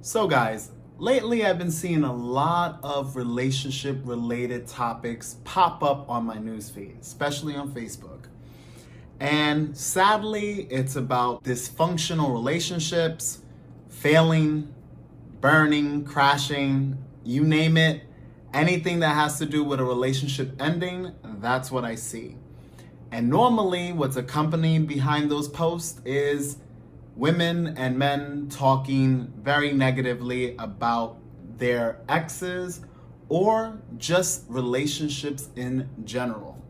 So guys, lately I've been seeing a lot of relationship related topics pop up on my newsfeed, especially on Facebook. And sadly, it's about dysfunctional relationships, failing, burning, crashing, you name it. Anything that has to do with a relationship ending, that's what I see. And normally what's accompanied behind those posts is women and men talking very negatively about their exes or just relationships in general.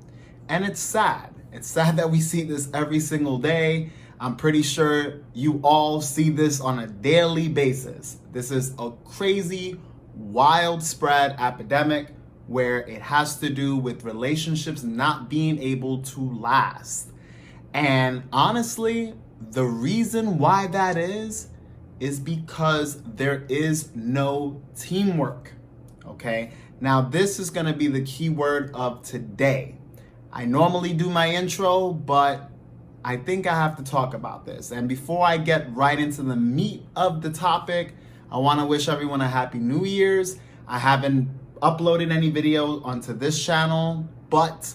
And it's sad. It's sad that we see this every single day. I'm pretty sure you all see this on a daily basis. This is a crazy, wild spread epidemic where it has to do with relationships not being able to last. And honestly, the reason why that is because there is no teamwork. Okay? Now, this is going to be the key word of today. I normally do my intro, but I think I have to talk about this. And before I get right into the meat of the topic, I want to wish everyone a happy New Year's. I haven't uploaded any videos onto this channel, but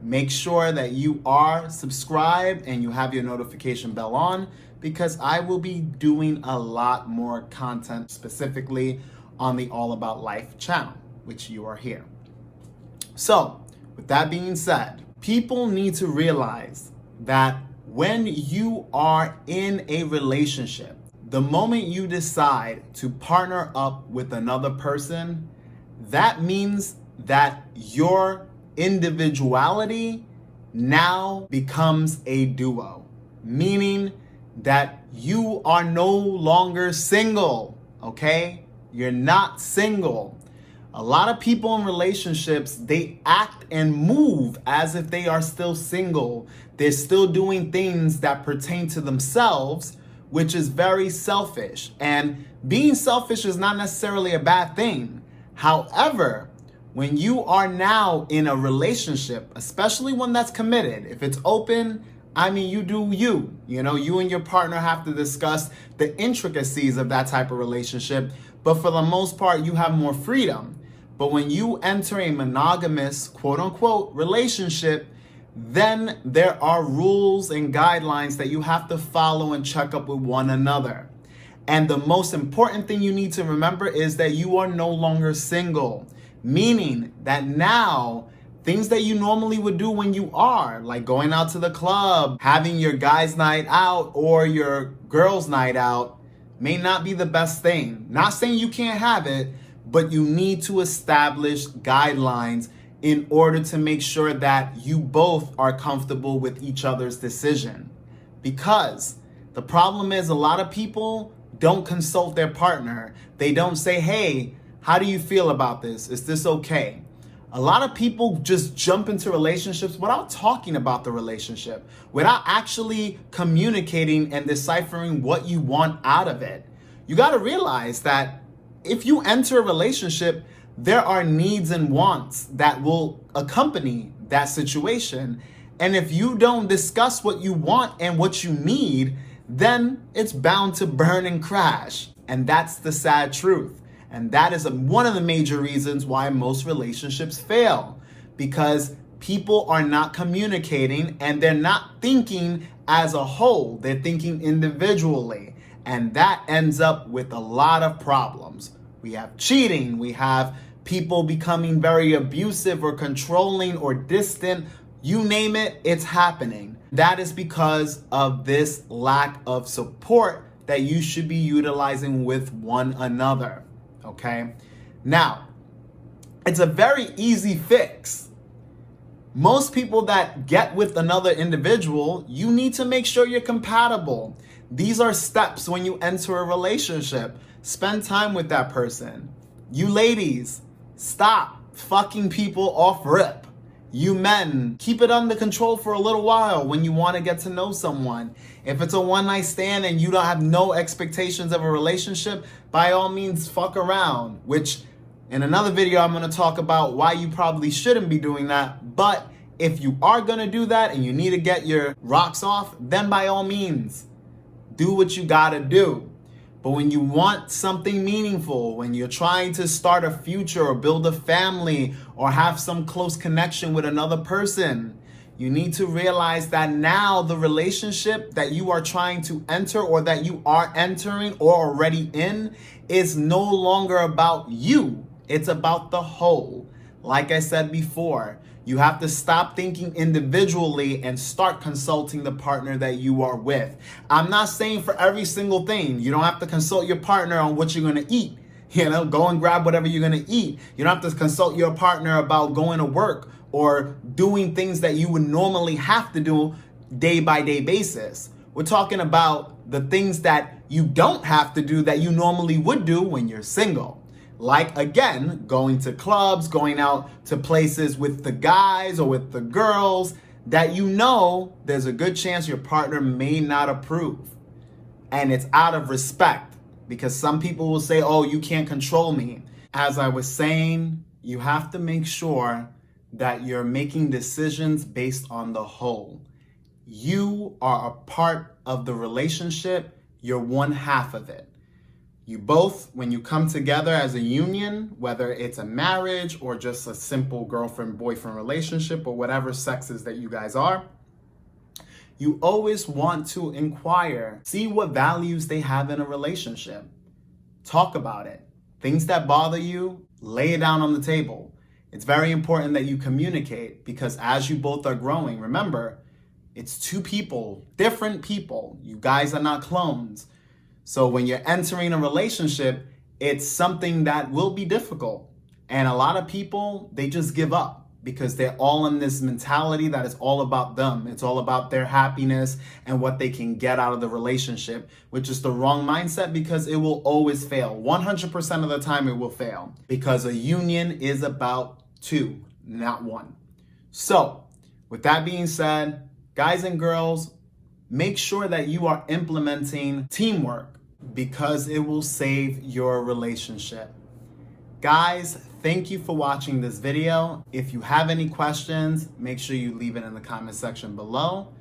make sure that you are subscribed and you have your notification bell on, because I will be doing a lot more content specifically on the All About Life channel, which you are here. So, with that being said, people need to realize that when you are in a relationship, the moment you decide to partner up with another person, that means that your individuality now becomes a duo, meaning that you are no longer single, okay? You're not single. A lot of people in relationships, they act and move as if they are still single. They're still doing things that pertain to themselves, which is very selfish. And being selfish is not necessarily a bad thing. However, when you are now in a relationship, especially one that's committed, if it's open, I mean, you do you. You know, you and your partner have to discuss the intricacies of that type of relationship. But for the most part, you have more freedom. But when you enter a monogamous, quote unquote, relationship, then there are rules and guidelines that you have to follow and check up with one another. And the most important thing you need to remember is that you are no longer single. Meaning that now, things that you normally would do when you are, like going out to the club, having your guys' night out or your girls' night out, may not be the best thing. Not saying you can't have it, but you need to establish guidelines in order to make sure that you both are comfortable with each other's decision. Because the problem is a lot of people don't consult their partner. They don't say, hey, how do you feel about this? Is this okay? A lot of people just jump into relationships without talking about the relationship, without actually communicating and deciphering what you want out of it. You got to realize that if you enter a relationship, there are needs and wants that will accompany that situation. And if you don't discuss what you want and what you need, then it's bound to burn and crash. And that's the sad truth. And that is one of the major reasons why most relationships fail, because people are not communicating and they're not thinking as a whole. They're thinking individually. And that ends up with a lot of problems. We have cheating. We have people becoming very abusive or controlling or distant. You name it, it's happening. That is because of this lack of support that you should be utilizing with one another. Okay? Now, it's a very easy fix. Most people that get with another individual, you need to make sure you're compatible. These are steps when you enter a relationship. Spend time with that person. You ladies, stop fucking people off rip. You men, keep it under control for a little while when you want to get to know someone. If it's a one-night stand and you don't have no expectations of a relationship, by all means, fuck around. Which, in another video, I'm going to talk about why you probably shouldn't be doing that. But if you are going to do that and you need to get your rocks off, then by all means, do what you got to do. But when you want something meaningful, when you're trying to start a future or build a family or have some close connection with another person, you need to realize that now the relationship that you are trying to enter or that you are entering or already in is no longer about you. It's about the whole. Like I said before, you have to stop thinking individually and start consulting the partner that you are with. I'm not saying for every single thing. You don't have to consult your partner on what you're going to eat. Go and grab whatever you're going to eat. You don't have to consult your partner about going to work or doing things that you would normally have to do day by day basis. We're talking about the things that you don't have to do that you normally would do when you're single. Like, again, going to clubs, going out to places with the guys or with the girls that you know there's a good chance your partner may not approve. And it's out of respect because some people will say, oh, you can't control me. As I was saying, you have to make sure that you're making decisions based on the whole. You are a part of the relationship. You're one half of it. You both, when you come together as a union, whether it's a marriage or just a simple girlfriend-boyfriend relationship or whatever sexes that you guys are, you always want to inquire, see what values they have in a relationship. Talk about it. Things that bother you, lay it down on the table. It's very important that you communicate because as you both are growing, remember, it's two people, different people. You guys are not clones. So when you're entering a relationship, it's something that will be difficult. And a lot of people, they just give up because they're all in this mentality that it's all about them. It's all about their happiness and what they can get out of the relationship, which is the wrong mindset because it will always fail. 100% of the time it will fail because a union is about two, not one. So with that being said, guys and girls, make sure that you are implementing teamwork because it will save your relationship. Guys, thank you for watching this video. If you have any questions, make sure you leave it in the comment section below.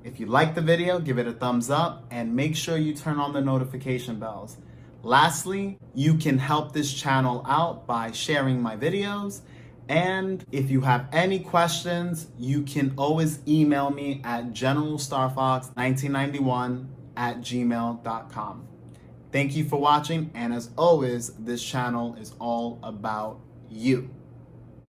If you like the video, give it a thumbs up and make sure you turn on the notification bells. Lastly, you can help this channel out by sharing my videos. And if you have any questions, you can always email me at generalstarfox1991@gmail.com. Thank you for watching, and as always, this channel is all about you.